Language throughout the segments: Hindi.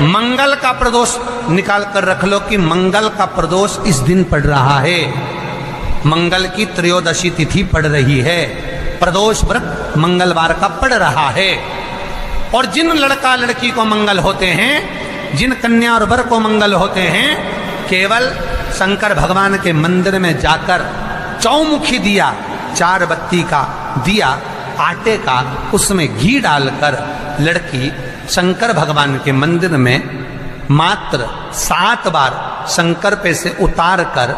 मंगल का प्रदोष निकाल कर रख लो कि मंगल का प्रदोष इस दिन पड़ रहा है, मंगल की त्रयोदशी तिथि पड़ रही है, प्रदोष व्रत मंगलवार का पड़ रहा है। और जिन लड़का लड़की को मंगल होते हैं, जिन कन्या और वर को मंगल होते हैं, केवल शंकर भगवान के मंदिर में जाकर चौमुखी दिया, 4 बत्ती का दिया आटे का, उसमें घी डालकर लड़की शंकर भगवान के मंदिर में मात्र 7 बार शंकर पे से उतार कर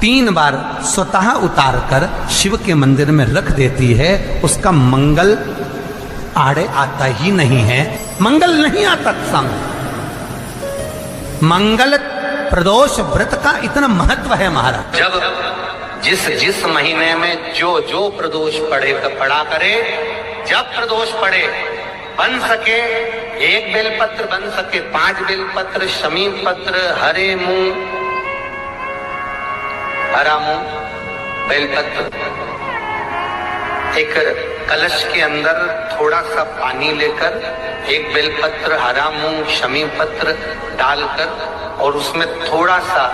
3 बार स्वतः उतार कर शिव के मंदिर में रख देती है। उसका मंगल आड़े आता ही नहीं है, मंगल नहीं आता संग। मंगल प्रदोष व्रत का इतना महत्व है महाराज। जब जिस महीने में जो प्रदोष पड़ा करे, जब प्रदोष पड़े, बन सके 1 बेलपत्र, बन सके 5 बेलपत्र, शमी पत्र, हरा मुंह बेलपत्र, एक कलश के अंदर थोड़ा सा पानी लेकर 1 बेलपत्र, हरा मूंग, शमी पत्र डालकर और उसमें थोड़ा सा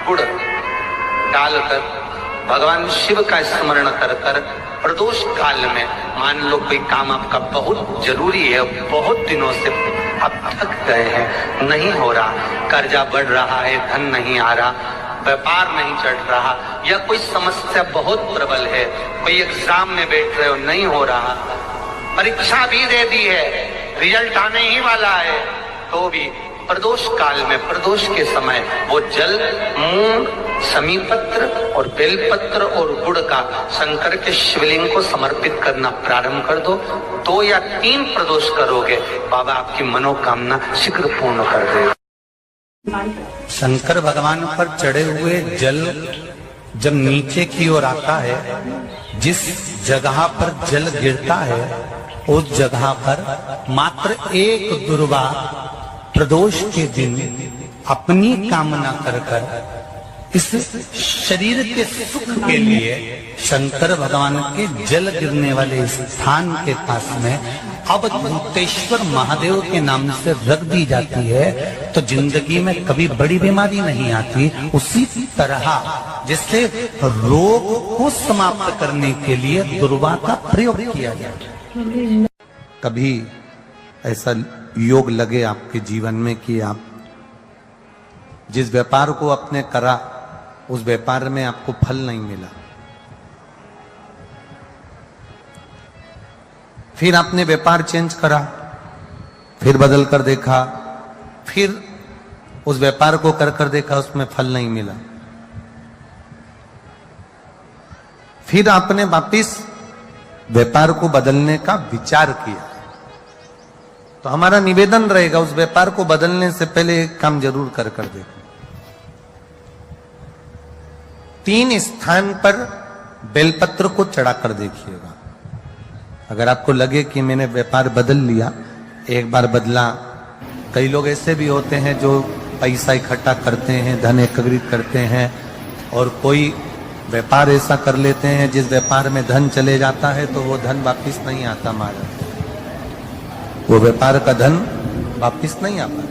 गुड़ डालकर भगवान शिव का स्मरण कर कर प्रदोष काल में, मान लो कोई काम आपका बहुत जरूरी है, बहुत दिनों से आप थक गए हैं, नहीं हो रहा, कर्जा बढ़ रहा है, धन नहीं आ रहा, व्यापार नहीं चढ़ रहा, या कोई समस्या बहुत प्रबल है, कोई एग्जाम में बैठ रहे हो, नहीं हो रहा, परीक्षा भी दे दी है, रिजल्ट आने ही वाला है, तो भी प्रदोष काल में, प्रदोष के समय वो जल, मूंग, शमी पत्र और बेलपत्र और गुड़ का शंकर के शिवलिंग को समर्पित करना प्रारंभ कर दो। 2 या 3 प्रदोष करोगे, बाबा आपकी मनोकामना शीघ्र पूर्ण कर देगा। शंकर भगवान पर चढ़े हुए जल जब नीचे की ओर आता है, जिस जगह पर जल गिरता है उस जगह पर मात्र एक दुर्वा प्रदोष के दिन अपनी कामना कर कर इस शरीर के सुख के लिए शंकर भगवान के जल गिरने वाले स्थान के पास में अवधूतेश्वर महादेव के नाम से रख दी जाती है, तो जिंदगी में कभी बड़ी बीमारी नहीं आती। उसी तरह जिससे रोग को समाप्त करने के लिए दुर्वा का प्रयोग किया जाए। कभी ऐसा योग लगे आपके जीवन में कि आप जिस व्यापार को आपने करा उस व्यापार में आपको फल नहीं मिला, फिर आपने व्यापार चेंज करा, फिर बदल कर देखा, फिर उस व्यापार को कर कर देखा, उसमें फल नहीं मिला, फिर आपने वापिस व्यापार को बदलने का विचार किया, तो हमारा निवेदन रहेगा उस व्यापार को बदलने से पहले एक काम जरूर कर कर देखो। 3 स्थान पर बेलपत्र को चढ़ा कर देखिएगा। अगर आपको लगे कि मैंने व्यापार बदल लिया, एक बार बदला, कई लोग ऐसे भी होते हैं जो पैसा इकट्ठा करते हैं, धन एकत्रित करते हैं, और कोई व्यापार ऐसा कर लेते हैं जिस व्यापार में धन चले जाता है तो वो धन वापिस नहीं आता, महाराज, वो व्यापार का धन वापिस नहीं आता,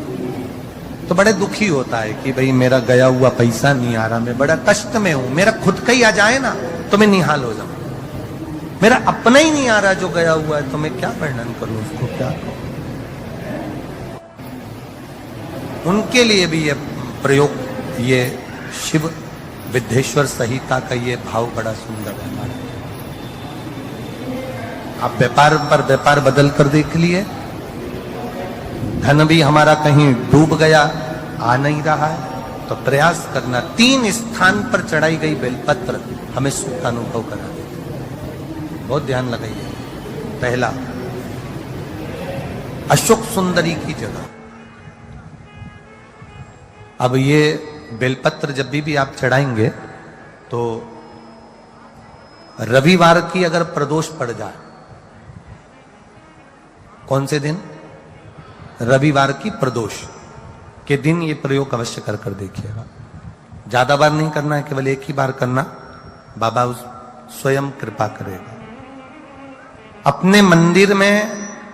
तो बड़े दुखी होता है कि भाई मेरा गया हुआ पैसा नहीं आ रहा, मैं बड़ा कष्ट में हूं, मेरा खुद का ही आ जाए ना तो मैं निहाल हो जाऊं, मेरा अपना ही नहीं आ रहा जो गया हुआ है, तो मैं क्या वर्णन करूं उसको, क्या करूं। उनके लिए भी ये प्रयोग, ये शिव विद्येश्वर संहिता का ये भाव बड़ा सुंदर है हमारा। आप व्यापार पर व्यापार बदल कर देख लिए, धन भी हमारा कहीं डूब गया, आ नहीं रहा है, तो प्रयास करना 3 स्थान पर चढ़ाई गई बेलपत्र हमें सुख का अनुभव करा देती। बहुत ध्यान लगाइए। पहला, अशोक सुंदरी की जगह। अब ये बेलपत्र जब भी आप चढ़ाएंगे तो रविवार की अगर प्रदोष पड़ जाए, कौन से दिन? रविवार की प्रदोष के दिन ये प्रयोग अवश्य कर कर देखिएगा। ज्यादा बार नहीं करना है, केवल एक ही बार करना, बाबा स्वयं कृपा करेगा। अपने मंदिर में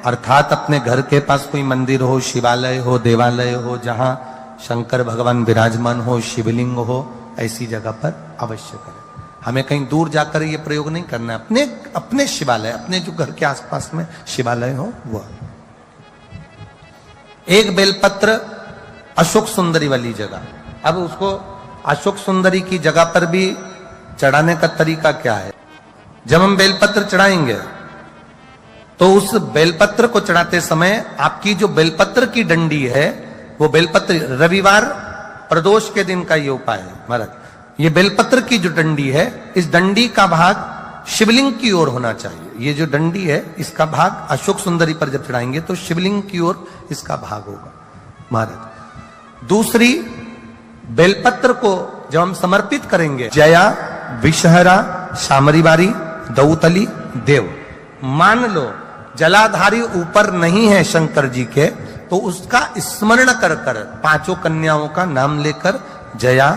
अर्थात अपने घर के पास कोई मंदिर हो, शिवालय हो, देवालय हो, जहां शंकर भगवान विराजमान हो, शिवलिंग हो, ऐसी जगह पर अवश्य करें। हमें कहीं दूर जाकर ये प्रयोग नहीं करना है। अपने अपने शिवालय, अपने जो घर के आसपास में शिवालय हो वो। एक बेलपत्र अशोक सुंदरी वाली जगह। अब उसको अशोक सुंदरी की जगह पर भी चढ़ाने का तरीका क्या है? जब हम बेलपत्र चढ़ाएंगे तो उस बेलपत्र को चढ़ाते समय आपकी जो बेलपत्र की डंडी है, वो बेलपत्र, रविवार प्रदोष के दिन का ये उपाय है महाराज। ये बेलपत्र की जो डंडी है, इस डंडी का भाग शिवलिंग की ओर होना चाहिए। ये जो डंडी है, इसका भाग अशोक सुंदरी पर जब चढ़ाएंगे तो शिवलिंग की ओर इसका भाग होगा महाराज। दूसरी, बेलपत्र को जब हम समर्पित करेंगे, जया, विषहरा, शामरीवारी, दौतली, देव। मान लो जलाधारी ऊपर नहीं है शंकर जी के, तो उसका स्मरण कर कर, पांचों कन्याओं का नाम लेकर, जया,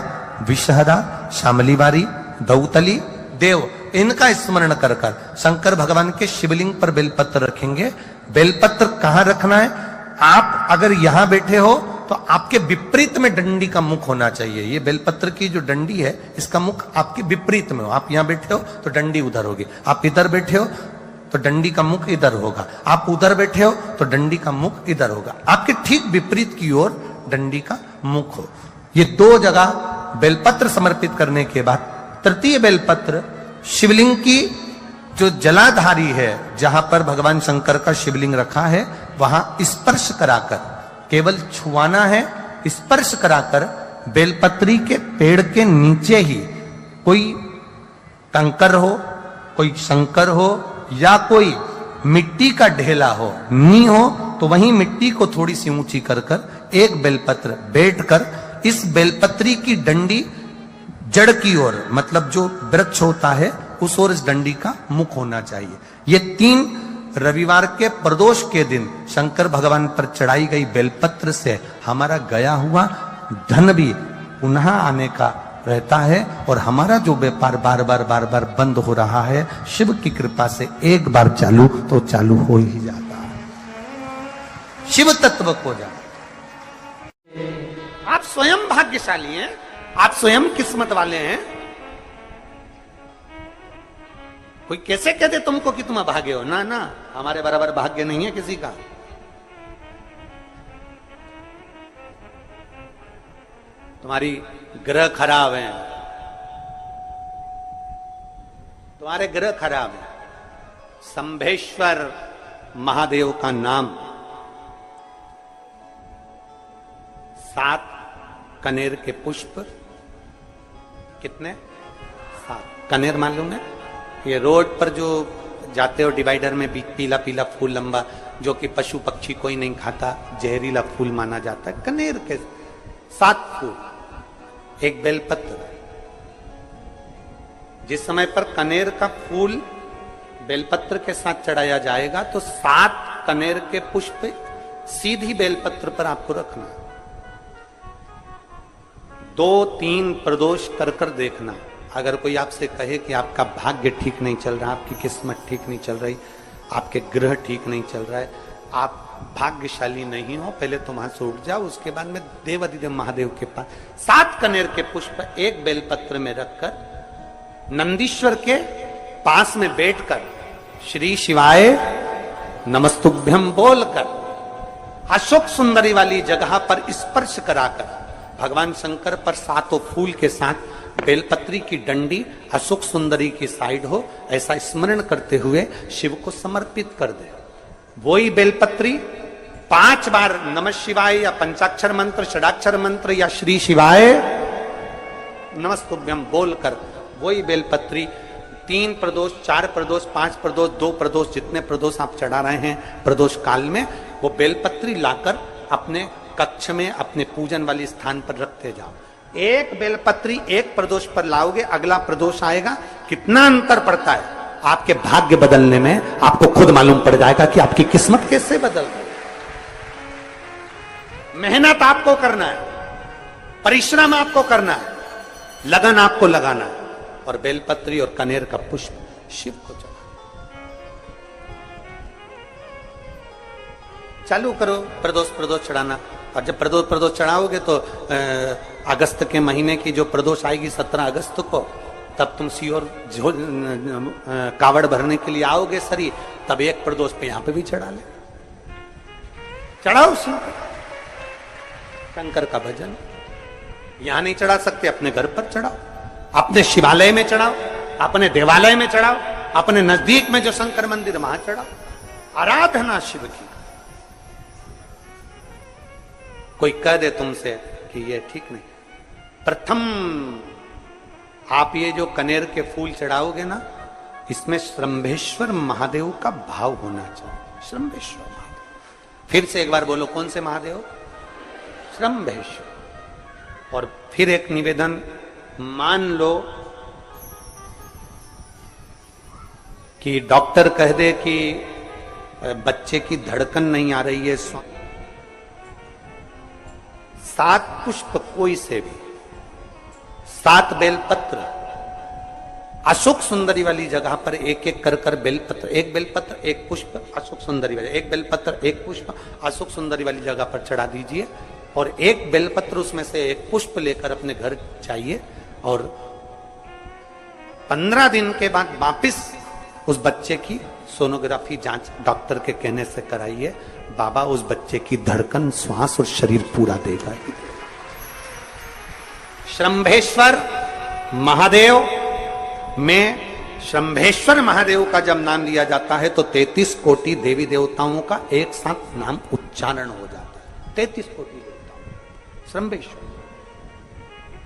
विषहरा, शामलीवारी, दौतली, देव, इनका स्मरण कर कर शंकर भगवान के शिवलिंग पर बेलपत्र रखेंगे। बेलपत्र कहां रखना है? आप अगर यहां बैठे हो तो आपके विपरीत में डंडी का मुख होना चाहिए। ये बेलपत्र की जो डंडी है, इसका मुख आपके विपरीत में हो। आप यहां बैठे हो तो डंडी उधर होगी, आप इधर बैठे हो तो डंडी का मुख इधर होगा, आप उधर बैठे हो तो डंडी का मुख इधर होगा। आपके ठीक विपरीत की ओर डंडी का मुख हो। ये दो जगह बेलपत्र समर्पित करने के बाद तृतीय बेलपत्र शिवलिंग की जो जलाधारी है, जहां पर भगवान शंकर का शिवलिंग रखा है, वहां स्पर्श कराकर, केवल छुआना है, स्पर्श कराकर बेलपत्री के पेड़ के नीचे ही कोई कंकर हो, कोई शंकर हो या कोई मिट्टी का ढेला हो, नी हो, तो वहीं मिट्टी को थोड़ी सी ऊंची कर कर एक बेलपत्र बैठकर इस बेलपत्री की डंडी जड़ की ओर, मतलब जो वृक्ष होता है उस ओर इस डंडी का मुख होना चाहिए। ये 3 रविवार के प्रदोष के दिन शंकर भगवान पर चढ़ाई गई बेलपत्र से हमारा गया हुआ धन भी पुनः आने का रहता है, और हमारा जो व्यापार बार बार बंद हो रहा है, शिव की कृपा से एक बार चालू तो चालू हो ही जाता है। शिव तत्व को जान। आप स्वयं भाग्यशाली हैं, आप स्वयं किस्मत वाले हैं। कोई कैसे कहते तुमको कि तुम अभागे हो? ना ना, हमारे बराबर भाग्य नहीं है किसी का। तुम्हारी ग्रह खराब है, तुम्हारे ग्रह खराब है। संभेश्वर महादेव का नाम 7 कनेर के पुष्प, कितने? 7 कनेर मालूम है? ये रोड पर जो जाते हो डिवाइडर में पीला पीला फूल लंबा, जो कि पशु पक्षी कोई नहीं खाता, जहरीला फूल माना जाता है। कनेर के 7 फूल, एक बेलपत्र। जिस समय पर कनेर का फूल बेलपत्र के साथ चढ़ाया जाएगा तो 7 कनेर के पुष्प सीधी बेलपत्र पर आपको रखना। 2-3 प्रदोष कर कर देखना। अगर कोई आपसे कहे कि आपका भाग्य ठीक नहीं चल रहा, आपकी किस्मत ठीक नहीं चल रही, आपके ग्रह ठीक नहीं चल रहा है, आप भाग्यशाली नहीं हो, पहले तुम वहां से उठ जाओ। उसके बाद में देवाधिदेव महादेव के पास 7 कनेर के पुष्प एक बेलपत्र में रखकर नंदीश्वर के पास में बैठकर श्री शिवाय नमस्तुभ्यम बोलकर अशोक सुंदरी वाली जगह पर स्पर्श कराकर भगवान शंकर पर 7 फूल के साथ बेलपत्री की डंडी अशोक सुंदरी की साइड हो, ऐसा स्मरण करते हुए शिव को समर्पित कर दे। वही बेलपत्री 5 बार नमः शिवाय या पंचाक्षर मंत्र, षडाक्षर मंत्र या श्री शिवाय नमस्तुभ्यम बोलकर वही बेलपत्री 3 प्रदोष, 4 प्रदोष, 5 प्रदोष, 2 प्रदोष, जितने प्रदोष आप चढ़ा रहे हैं प्रदोष काल में, वो बेलपत्री लाकर अपने कक्ष में अपने पूजन वाले स्थान पर रखते जाओ। एक बेलपत्री एक प्रदोष पर लाओगे, अगला प्रदोष आएगा, कितना अंतर पड़ता है आपके भाग्य बदलने में, आपको खुद मालूम पड़ जाएगा कि आपकी किस्मत कैसे बदल गई। मेहनत आपको करना है, परिश्रम आपको करना है, लगन आपको लगाना है, और बेलपत्री और कनेर का पुष्प शिव को चढ़ा। चालू करो प्रदोष प्रदोष चढ़ाना। और जब प्रदोष प्रदोष चढ़ाओगे तो अगस्त के महीने की जो प्रदोष आएगी 17 अगस्त को, तब तुम सीहोर कावड़ भरने के लिए आओगे सरी, तब एक प्रदोष पे यहां पे भी चढ़ा ले, चढ़ाओ शिव शंकर का भजन। यहां नहीं चढ़ा सकते, अपने घर पर चढ़ाओ, अपने शिवालय में चढ़ाओ, अपने देवालय में चढ़ाओ, अपने नजदीक में जो शंकर मंदिर वहां चढ़ाओ, आराधना शिव की। कोई कह दे तुमसे कि ये ठीक नहीं, प्रथम आप ये जो कनेर के फूल चढ़ाओगे ना, इसमें श्रंभेश्वर महादेव का भाव होना चाहिए। श्रंभेश्वर महादेव, फिर से एक बार बोलो, कौन से महादेव? श्रंभेश्वर। और फिर एक निवेदन, मान लो कि डॉक्टर कह दे कि बच्चे की धड़कन नहीं आ रही है, 7 पुष्प कोई से भी, 7 बेलपत्र, अशोक सुंदरी वाली जगह पर एक एक कर कर बेलपत्र, एक बेलपत्र एक पुष्प अशोक सुंदरी वाली, एक बेलपत्र एक पुष्प अशोक सुंदरी वाली जगह पर चढ़ा दीजिए, और एक बेलपत्र उसमें से एक पुष्प लेकर अपने घर जाइए, और 15 दिन के बाद वापिस उस बच्चे की सोनोग्राफी जांच डॉक्टर के कहने से कराइए। बाबा उस बच्चे की धड़कन, श्वास और शरीर पूरा देगा। श्रंभेश्वर महादेव में, श्रंभेश्वर महादेव का जब नाम लिया जाता है तो 33 कोटि देवी देवताओं का एक साथ नाम उच्चारण हो जाता है। 33 कोटि देवताओं, श्रंभेश्वर।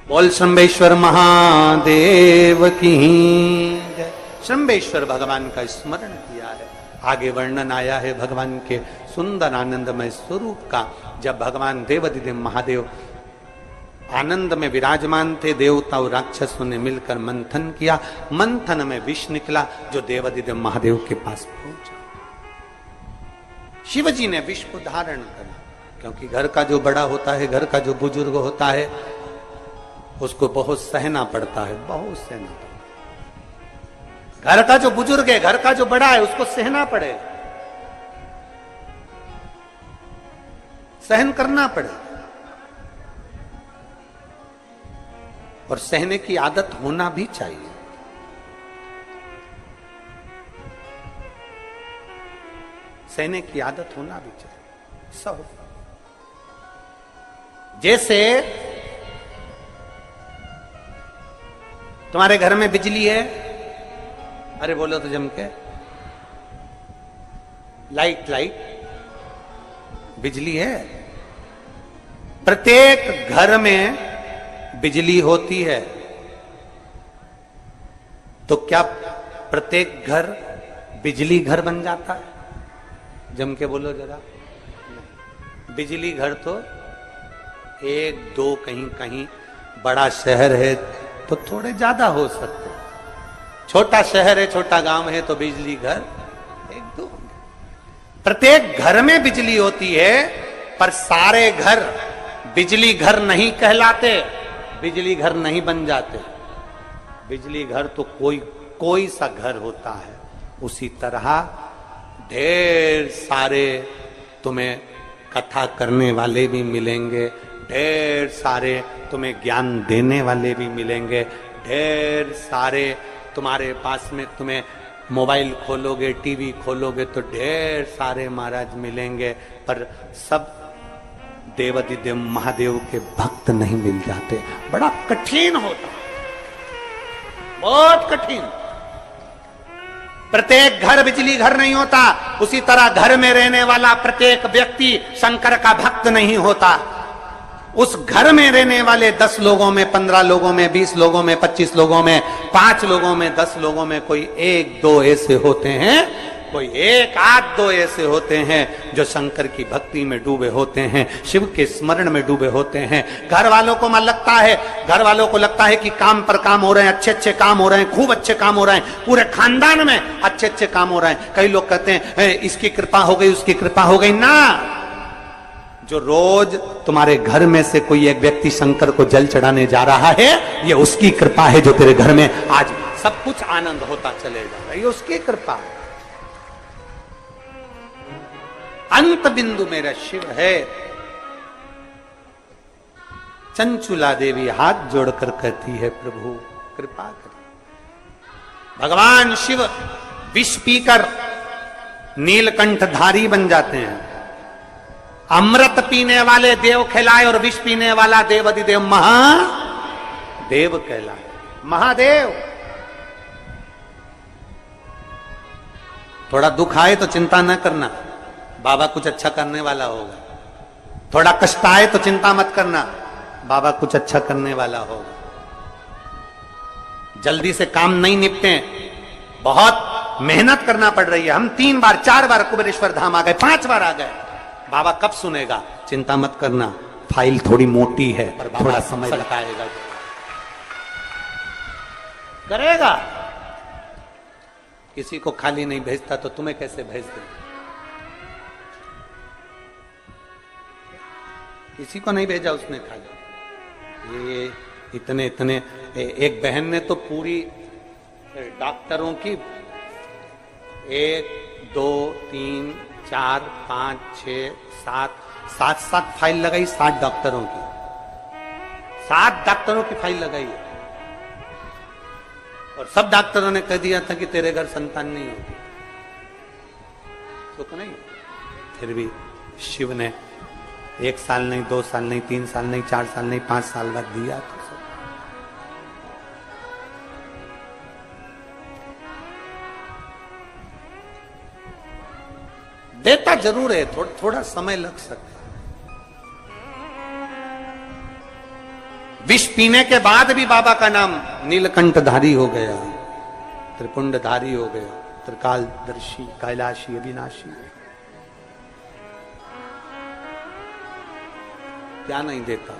बोल श्रंभेश्वर महादेव की जय। श्रंभेश्वर भगवान का स्मरण किया है। आगे वर्णन आया है भगवान के सुंदर आनंदमय स्वरूप का। जब भगवान देवाधिदेव महादेव आनंद में विराजमान थे, देवता और राक्षसों ने मिलकर मंथन किया, मंथन में विष निकला जो देवाधिदेव महादेव के पास पहुंचा। शिवजी ने विष को धारण करा, क्योंकि घर का जो बड़ा होता है, घर का जो बुजुर्ग होता है, उसको बहुत सहना पड़ता है, बहुत सहना पड़ता है। घर का जो बुजुर्ग है, घर का जो बड़ा है, उसको सहना पड़े, सहन करना पड़े, और सहने की आदत होना भी चाहिए। सहने की आदत होना भी चाहिए। सहो, जैसे तुम्हारे घर में बिजली है, अरे बोलो तो जम के, लाइट बिजली है। प्रत्येक घर में बिजली होती है, तो क्या प्रत्येक घर बिजली घर बन जाता है? जम के बोलो जरा। बिजली घर तो 1-2 कहीं कहीं, बड़ा शहर है तो थोड़े ज्यादा हो सकते हैं, छोटा शहर है, छोटा गांव है तो बिजली घर 1-2। प्रत्येक घर में बिजली होती है, पर सारे घर बिजली घर नहीं कहलाते, बिजली घर नहीं बन जाते। बिजली घर तो कोई सा घर होता है। उसी तरह ढेर सारे तुम्हें कथा करने वाले भी मिलेंगे, ढेर सारे तुम्हें ज्ञान देने वाले भी मिलेंगे, ढेर सारे तुम्हारे पास में, तुम्हें मोबाइल खोलोगे, टीवी खोलोगे तो ढेर सारे महाराज मिलेंगे, पर सब देवाधिदेव महादेव के भक्त नहीं मिल जाते। बड़ा कठिन होता, बहुत कठिन। प्रत्येक घर बिजली घर नहीं होता, उसी तरह घर में रहने वाला प्रत्येक व्यक्ति शंकर का भक्त नहीं होता। उस घर में रहने वाले 10 लोगों में, 15 लोगों में, 20 लोगों में, 25 लोगों में, 5 लोगों में, 10 लोगों में कोई 1-2 ऐसे होते हैं, कोई 1-2 ऐसे होते हैं जो शंकर की भक्ति में डूबे होते हैं, शिव के स्मरण में डूबे होते हैं। घर वालों को घर वालों को लगता है कि काम पर काम हो रहे हैं, अच्छे अच्छे काम हो रहे हैं, खूब अच्छे काम हो रहे हैं, पूरे खानदान में अच्छे अच्छे काम हो रहे हैं। कई लोग कहते हैं इसकी कृपा हो गई, उसकी कृपा हो गई ना। जो रोज तुम्हारे घर में से कोई एक व्यक्ति शंकर को जल चढ़ाने जा रहा है, ये उसकी कृपा है जो तेरे घर में आज सब कुछ आनंद होता चले जा रहा है, ये उसकी कृपा है। अंत बिंदु मेरा शिव है। चंचुला देवी हाथ जोड़कर कहती है, प्रभु कृपा करें। भगवान शिव विष पीकर नीलकंठ धारी बन जाते हैं। अमृत पीने वाले देव कहलाए और विष पीने वाला देव अधिदेव महादेव कहलाए। महादेव। थोड़ा दुख आए तो चिंता न करना, बाबा कुछ अच्छा करने वाला होगा। थोड़ा कष्ट आए तो चिंता मत करना, बाबा कुछ अच्छा करने वाला होगा। जल्दी से काम नहीं निपटे, बहुत मेहनत करना पड़ रही है। हम 3 बार 4 बार कुबेरेश्वर धाम आ गए, 5 बार आ गए, बाबा कब सुनेगा? चिंता मत करना, फाइल थोड़ी मोटी है पर थोड़ा समय लगाएगा, करेगा। किसी को खाली नहीं भेजता तो तुम्हें कैसे भेज दे? किसी को नहीं भेजा उसने खाली। ये इतने इतने एक बहन ने तो पूरी डॉक्टरों की 1 2 3 4 5 6 7 फाइल लगाई। 7 डॉक्टरों की, 7 डॉक्टरों की फाइल लगाई है। और सब डॉक्टरों ने कह दिया था कि तेरे घर संतान नहीं होगी, सुख नहीं। फिर भी शिव ने 1 साल नहीं, 2 साल नहीं, 3 साल नहीं, 4 साल नहीं, 5 साल बाद दिया। तो सब देता जरूर है, थोड़ा समय लग सकता है। विष पीने के बाद भी बाबा का नाम नीलकंठधारी हो गया, त्रिपुंडधारी हो गया, त्रिकालदर्शी, कैलाशी, अविनाशी। क्या नहीं देता।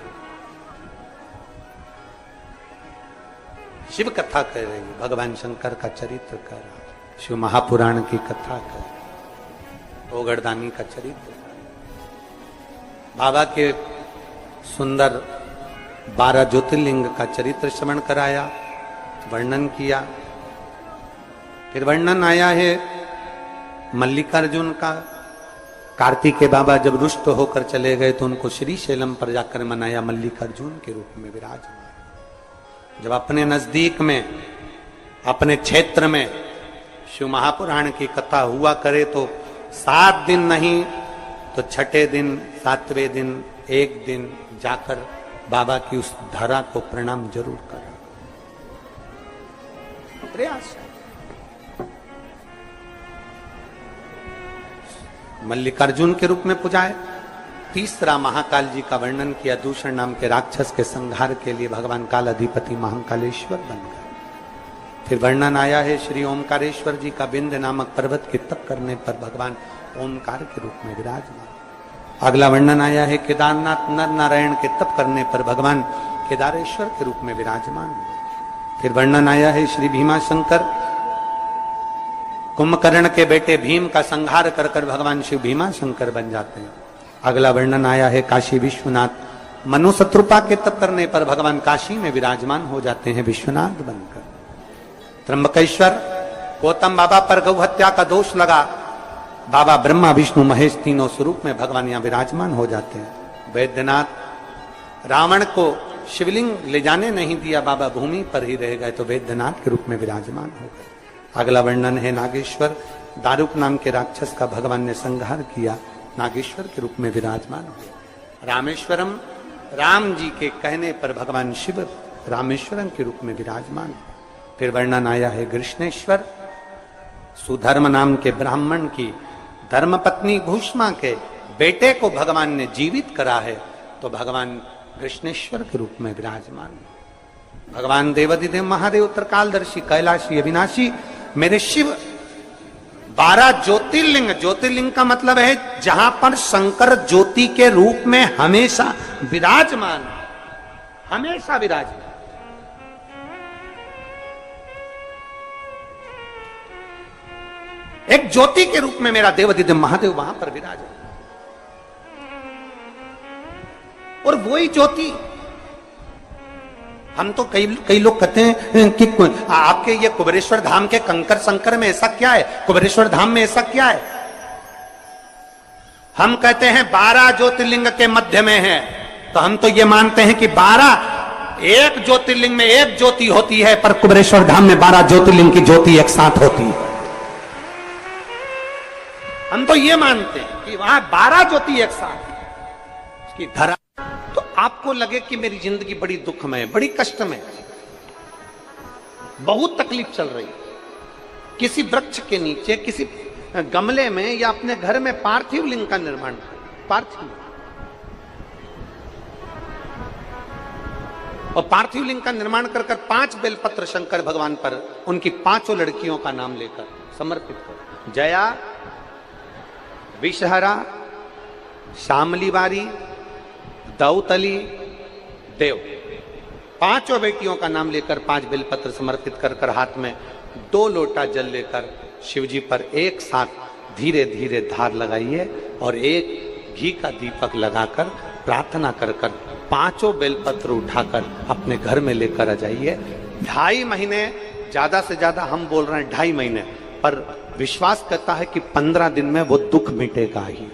शिव कथा कह रही है, भगवान शंकर का चरित्र कर रहा है, शिव महापुराण की कथा कर, ओगरदानी का चरित्र, बाबा के सुंदर 12 ज्योतिर्लिंग का चरित्र श्रवण कराया, वर्णन किया। फिर वर्णन आया है मल्लिकार्जुन का। कार्तिकेय बाबा जब रुष्ट होकर चले गए तो उनको श्रीशैलम पर जाकर मनाया, मल्लिकार्जुन के रूप में विराजमान। जब अपने नजदीक में, अपने क्षेत्र में शिव महापुराण की कथा हुआ करे तो 7 दिन नहीं तो 6ठे दिन, 7वें दिन, 1 दिन जाकर बाबा की उस धरा को प्रणाम जरूर करा। प्रयास मल्लिकार्जुन के रूप में पुजाए। तीसरा महाकाल जी का वर्णन किया, दूषण नाम के राक्षस के संहार के लिए भगवान काल अधिपति महाकालेश्वर बन गए। फिर वर्णन आया है श्री ओमकारेश्वर जी का, बिंद नामक पर्वत के तप करने पर भगवान ओमकार के रूप में विराजमान। अगला वर्णन आया है केदारनाथ नर नारायण के तप करने पर भगवान केदारेश्वर के रूप में विराजमान। फिर वर्णन आया है श्री भीमाशंकर, कुंभकर्ण के बेटे भीम का संहार कर कर भगवान शिव भीमाशंकर बन जाते हैं। अगला वर्णन आया है काशी विश्वनाथ, मनु शत्रुपा के तप करने पर भगवान काशी में विराजमान हो जाते हैं विश्वनाथ बनकर। त्र्यंबकेश्वर, गौतम बाबा पर गौ हत्या का दोष लगा, बाबा ब्रह्मा विष्णु महेश तीनों स्वरूप में भगवान यहां विराजमान हो जाते हैं। वैद्यनाथ, रावण को शिवलिंग ले जाने नहीं दिया, बाबा भूमि पर ही रह गए तो वैद्यनाथ के रूप में विराजमान हो गए। अगला वर्णन है नागेश्वर, दारुक नाम के राक्षस का भगवान ने संहार किया, नागेश्वर के रूप में विराजमान हुए। रामेश्वरम, राम जी के कहने पर भगवान शिव रामेश्वरम के रूप में विराजमान। फिर वर्णन आया है कृष्णेश्वर, सुधर्म नाम के ब्राह्मण की धर्मपत्नी भूष्मा के बेटे को भगवान ने जीवित करा है तो भगवान कृष्णेश्वर के रूप में विराजमान। भगवान देवाधिदेव महादेव, त्रिकालदर्शी, कैलाशी, अविनाशी, मेरे शिव 12 ज्योतिर्लिंग। ज्योतिर्लिंग का मतलब है जहां पर शंकर ज्योति के रूप में हमेशा विराजमान, हमेशा विराजमान। एक ज्योति के रूप में मेरा देवाधिदेव महादेव वहां पर विराजमान। और वही ज्योति, हम तो कई लोग कहते हैं कि आपके ये कुबेरेश्वर धाम के कंकर संकर में ऐसा क्या है, कुबेरेश्वर धाम में ऐसा क्या है। हम कहते हैं 12 ज्योतिर्लिंग के मध्य में है, तो हम तो ये मानते हैं कि 12 एक ज्योतिर्लिंग में एक ज्योति होती है, पर कुबेरेश्वर धाम में 12 ज्योतिर्लिंग की ज्योति एक साथ होती है। हम तो ये मानते हैं कि वहां 12 ज्योति एक साथ की धरा। तो आपको लगे कि मेरी जिंदगी बड़ी दुखमय, बड़ी कष्टमय, बहुत तकलीफ चल रही, किसी वृक्ष के नीचे, किसी गमले में या अपने घर में पार्थिव लिंग का निर्माण, पार्थिव, और पार्थिव लिंग का निर्माण कर 5 बेलपत्र शंकर भगवान पर उनकी 5 लड़कियों का नाम लेकर समर्पित कर, जया, विषहरा, शामलीबारी, दौतली, देव, 5 बेटियों का नाम लेकर 5 बेलपत्र समर्पित कर हाथ में 2 लोटा जल लेकर शिव जी पर एक साथ धीरे धीरे धार लगाइए और एक घी का दीपक लगाकर प्रार्थना कर 5 बेलपत्र उठाकर अपने घर में लेकर आ जाइए। 2.5 महीने, ज्यादा से ज्यादा हम बोल रहे हैं 2.5 महीने, पर विश्वास करता है कि 15 दिन में वो दुख मिटेगा ही।